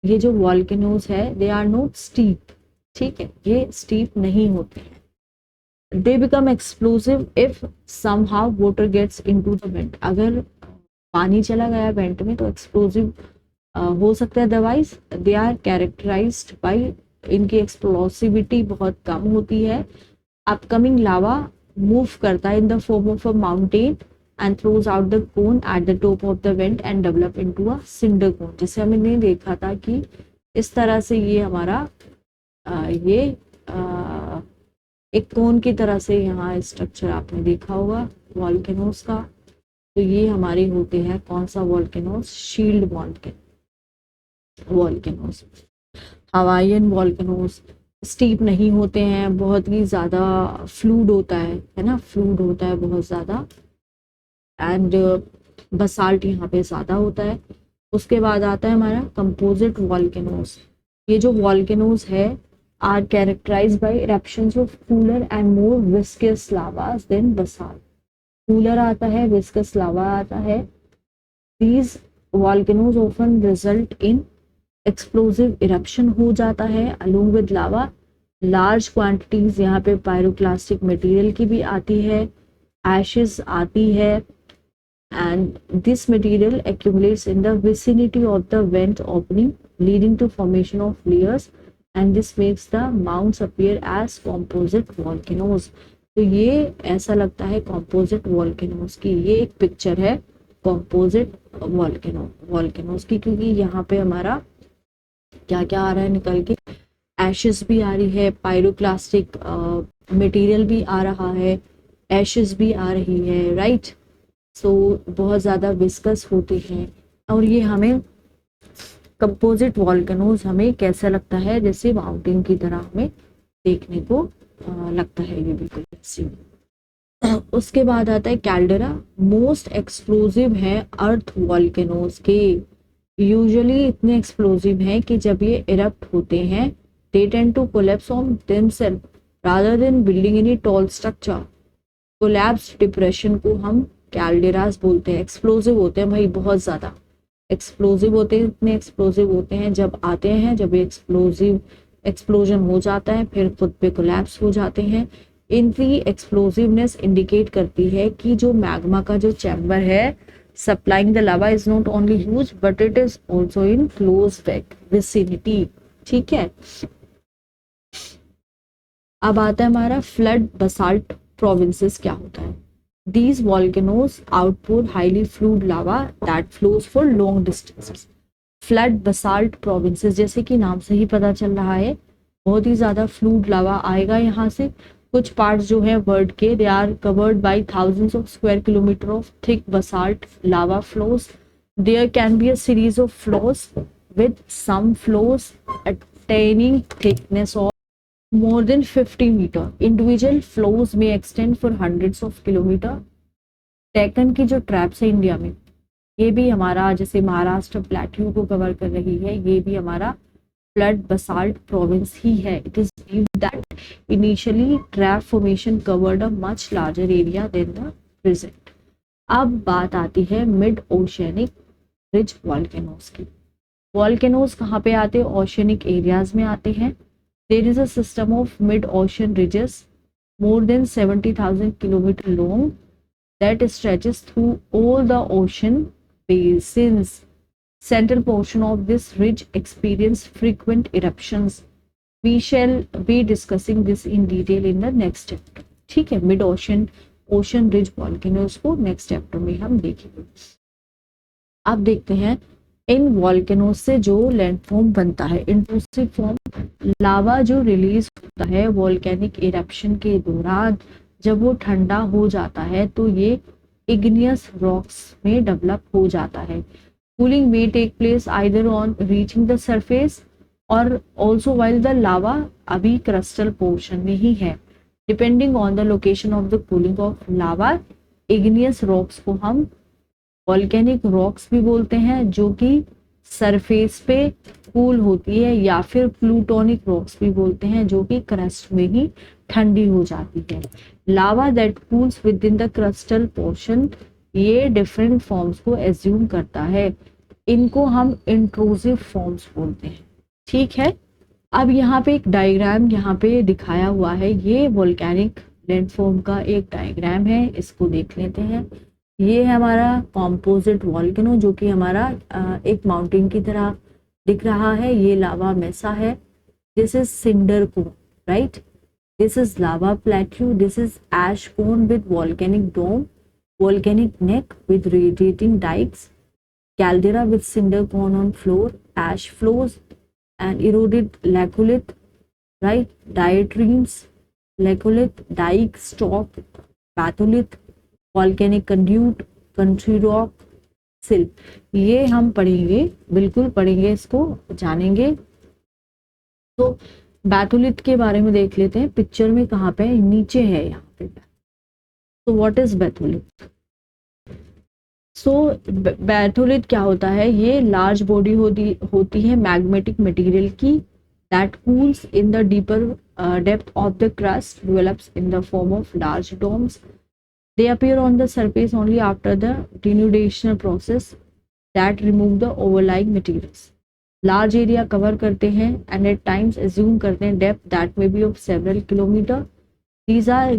ये जो वॉल्केनोज है दे आर नॉट स्टीप, ठीक है, ये स्टीप नहीं होते हैं। They become explosive if somehow water gets into the vent. अगर पानी चला गया वेंट में तो एक्सप्लोसिव हो सकता है। Otherwise they are characterised by, इनकी एक्सप्लोसिविटी बहुत कम होती है। अपकमिंग लावा मूव करता है in the form of a mountain and throws out the cone at the top of the vent and develop into a cinder cone. जैसे हमने देखा था कि इस तरह से ये हमारा ये एक कोन की तरह से यहाँ स्ट्रक्चर आपने देखा होगा वॉल्केनोस का। तो ये हमारे होते हैं कौन सा volcanoes, shield volcanoes. Hawaiian volcanoes steep नहीं होते हैं, बहुत ही ज्यादा फ्लूड होता है ना, फ्लूड होता है बहुत ज्यादा, एंड बसाल्ट यहाँ पे ज्यादा होता है। उसके बाद आता है हमारा कंपोजिट वॉल्केनोस। ये जो वॉल्केनोस है are characterised by eruptions of cooler and more viscous lavas than basalt. Cooler आता है, विस्कस लावा आता है। These volcanoes often result in explosive eruption हो जाता है along with lava. Large quantities यहाँ पे पायरोक्लास्टिक मटेरियल की भी आती है, एशेस आती है, and this material accumulates in the vicinity of the vent opening leading to formation of layers, and this makes the mounds appear as composite volcanoes। तो ये ऐसा लगता है composite volcanoes की, ये एक पिक्चर है composite volcanoes की, क्योंकि यहाँ पे हमारा क्या क्या आ रहा है निकल के, एशेस भी आ रही है, पायरोक्लास्टिक मटेरियल भी आ रहा है, एशेस भी आ रही है, राइट। सो बहुत ज़्यादा विस्कस होती हैं। और ये हमें कंपोजिट वॉल्केनोज हमें कैसा लगता है, जैसे माउंटेन की तरह हमें देखने को लगता है, ये बिल्कुल ऐसे। उसके बाद आता है कैल्डेरा। मोस्ट एक्सप्लोजिव है अर्थ वॉल्केनोज के, यूजुअली इतने एक्सप्लोजिव हैं कि जब ये इरप्ट होते हैं they tend to collapse on themselves rather than building any tall structure. Collapse depression को हम कैल्डेरास बोलते हैं। एक्सप्लोजिव होते हैं भाई, बहुत ज्यादा एक्सप्लोजिव होते हैं, इतने एक्सप्लोजिव होते हैं जब आते हैं, जब एक्सप्लोजन हो जाता है फिर खुद पे कोलैप्स हो जाते हैं। इनकी एक्सप्लोजिवनेस इंडिकेट करती है कि जो मैग्मा का जो चैम्बर है supplying the lava is not only huge but it is also in close vicinity. ठीक है, अब आता है हमारा फ्लड बसाल्ट प्रोविंसेस क्या होता है। These volcanoes outpour highly fluid lava that flows for long distances. Flood basalt provinces, जैसे कि नाम से ही पता चल रहा है बहुत ही ज्यादा फ्लूड लावा आएगा यहाँ से। कुछ पार्ट्स जो है वर्ल्ड के they are covered by thousands of square kilometre of thick basalt lava flows. There can be a series of flows with some flows attaining thickness of more than 50 meter. Individual flows may extend for hundreds of kilometer. Taken की जो traps है India में, ये भी हमारा जैसे Maharashtra plateau को cover कर रही है, ये भी हमारा फ्लड बसाल्ट प्रोविंस ही है। It is believed that initially trap formation covered a much larger area than the present. अब बात आती है मिड ओशियनिक रिज वॉल्केनोस की। वॉल्केनोस कहाँ पे आते हैं, ओशियनिक एरियाज में आते हैं। There is a system of mid ocean ridges more than 70,000 kilometre long that stretches through all the ocean basins. Central portion of this ridge experience frequent eruptions. We shall be discussing this in detail in the next chapter. ठीक है, mid ocean ridge volcanoes को next chapter में हम देखेंगे। अब देखते हैं इन volcanoes से जो लैंडफॉर्म बनता है, इंट्रूसिव फॉर्म लावा जो रिलीज होता है वॉल्केनिक इरप्शन के दौरान, जब वो ठंडा हो जाता है तो ये इग्नियस रॉक्स में डेवलप हो जाता है। Cooling may take place either on reaching the surface और ऑल्सो वाइल द लावा अभी क्रिस्टल पोर्शन में ही है। Depending on the location of the cooling of lava, igneous rocks को हम वॉल्केनिक रॉक्स भी बोलते हैं जो कि सरफेस पे कूल होती है, या फिर प्लूटोनिक रॉक्स भी बोलते हैं जो कि क्रस्ट में ही ठंडी हो जाती है। Lava that cools within the crustal portion, ये डिफरेंट फॉर्म्स को एज्यूम करता है, इनको हम इंट्रूसिव फॉर्म्स बोलते हैं। ठीक है, अब यहाँ पे एक डायग्राम यहाँ पे दिखाया हुआ है, ये वोल्केनिक लैंडफॉर्म का एक डायग्राम है, इसको देख लेते हैं। ये है हमारा कॉम्पोजिट वॉल्केनो जो कि हमारा एक माउंटेन की तरह दिख रहा है। ये लावा मेसा है, this is cinder cone, right, this is lava plateau, this is ash cone with volcanic dome, volcanic neck with radiating dikes, caldera with cinder cone on floor, ash flows and eroded laccolith, right, diatrines, laccolith, dyke, stock, batholith, volcanic conduit, country rock, sill, ये हम पढ़ेंगे, बिल्कुल पढ़ेंगे, इसको जानेंगे। तो batholith के बारे में देख लेते हैं, पिक्चर में कहाँ पे है, नीचे है यहाँ पे। तो what is batholith? So batholith क्या होता है, ये लार्ज बॉडी होती है मैग्मेटिक मटेरियल की, that cools in the deeper depth of the crust, develops in the form of large domes, they appear on the surface only after the denudation process that remove the overlying materials. Large area cover करते हैं and at times assume करते हैं depth that may be of several kilometer. These are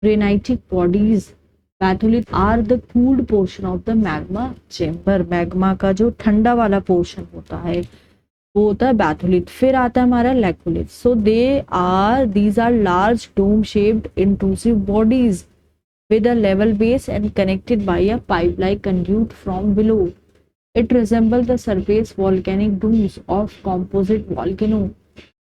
granitic bodies. Batholith are the cooled portion of the magma chamber. magma का जो ठंडा वाला portion होता है वो होता है बैथोलिथ। फिर आता है हमारा laccolith. So these are large dome shaped intrusive bodies with a level base and connected by a pipe-like conduit from below. It resembles the surface volcanic domes of composite volcano.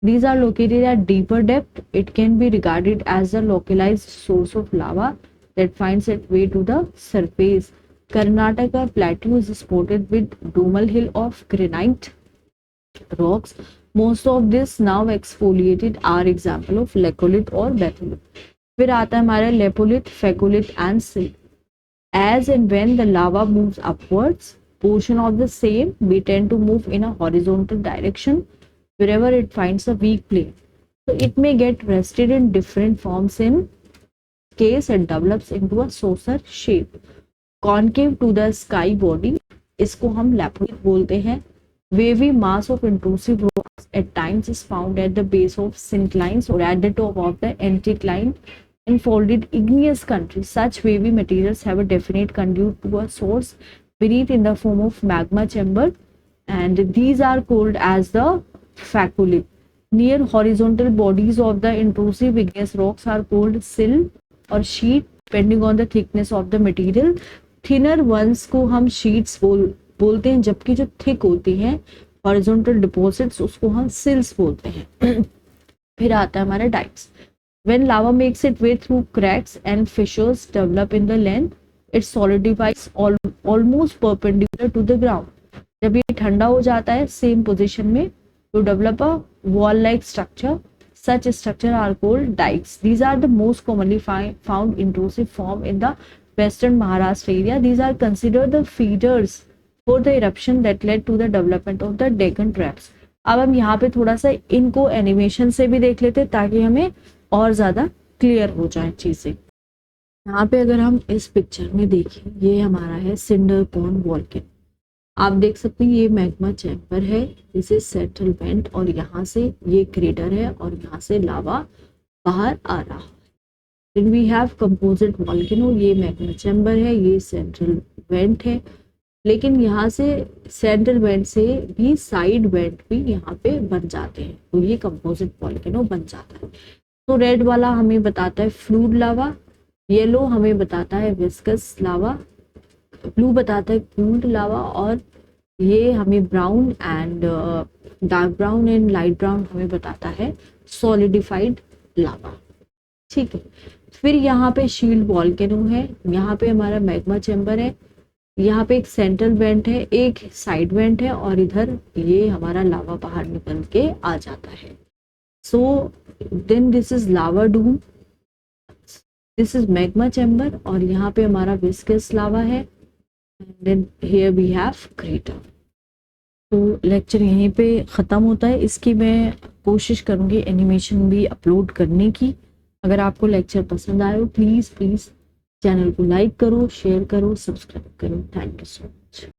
These are located at deeper depth. It can be regarded as a localized source of lava that finds its way to the surface. Karnataka plateau is spotted with domal hill of granite rocks. Most of this now exfoliated are example of lecolith or batholith. फिर आता है हमारा लेपोलिथ, फेकोलिथ and सिल. As and when the lava moves upwards, portion of the same we tend to move in a horizontal direction wherever it finds a weak plane. So it may get rested in different forms. In case it develops into a saucer shape, concave to the sky body, इसको हम लेपोलिथ बोलते हैं. Wavy mass of intrusive rocks at times is found at the base of synclines or at the top of the anticline in folded igneous country. Such wavy materials have a definite conduit to a source beneath in the form of magma chamber, and these are called as the faculith. Near horizontal bodies of the intrusive igneous rocks are called sill or sheet depending on the thickness of the material. Thinner ones को हम sheets बोलते हैं, जबकि जो thick होती हैं horizontal deposits उसको हम सिल्स बोलते हैं. फिर आता है हमारा dykes. When lava makes its way through cracks and fissures develop in the land, it solidifies almost perpendicular to the ground. जब ये ठंडा हो जाता है सेम पोजीशन में to develop a wall-like structure. Such structure are called dikes. These are the most commonly found intrusive form in the western Maharashtra area. These are considered the feeders for the eruption that led to the development of the Deccan Traps. अब हम यहाँ पे थोड़ा सा इनको animation से भी देख लेते हैं ताकि हमें और ज़्यादा क्लियर हो जाए चीज़ें. यहाँ पे अगर हम इस पिक्चर में देखें, ये हमारा है सिंडर कॉन वॉल्केनो. आप देख सकते हैं ये मैग्मा चैम्बर है, दिस इज सेंट्रल वेंट, और यहाँ से ये क्रेटर है और यहाँ से लावा बाहर आ रहा है. Then we have composite volcano. ये मैग्मा चैम्बर है, ये सेंट्रल वेंट है, लेकिन यहाँ से सेंट्रल वेंट से भी साइड वेंट भी यहाँ पे बन जाते हैं, तो ये कंपोजिट वॉल्केनो बन जाता है. तो रेड वाला हमें बताता है फ्लूइड लावा, येलो हमें बताता है विस्कस लावा, ब्लू बताता है कूल्ड लावा, और ये हमें brown and dark brown and light brown हमें बताता है सॉलिडिफाइड लावा. ठीक है. फिर यहाँ पे शील्ड वॉल्केनो है, यहाँ पे हमारा मैग्मा चैम्बर है, यहाँ पे एक सेंट्रल वेंट है, एक साइड वेंट है, और इधर ये हमारा लावा बाहर निकल के आ जाता है. So then this is lava dome, this is magma chamber, और यहाँ पे हमारा viscous lava है, and then here we have crater. तो लेक्चर यहीं पे ख़त्म होता है. इसकी मैं कोशिश करूँगी एनिमेशन भी अपलोड करने की. अगर आपको लेक्चर पसंद आए प्लीज़ चैनल को लाइक करो, शेयर करो, सब्सक्राइब करो. Thank you so much.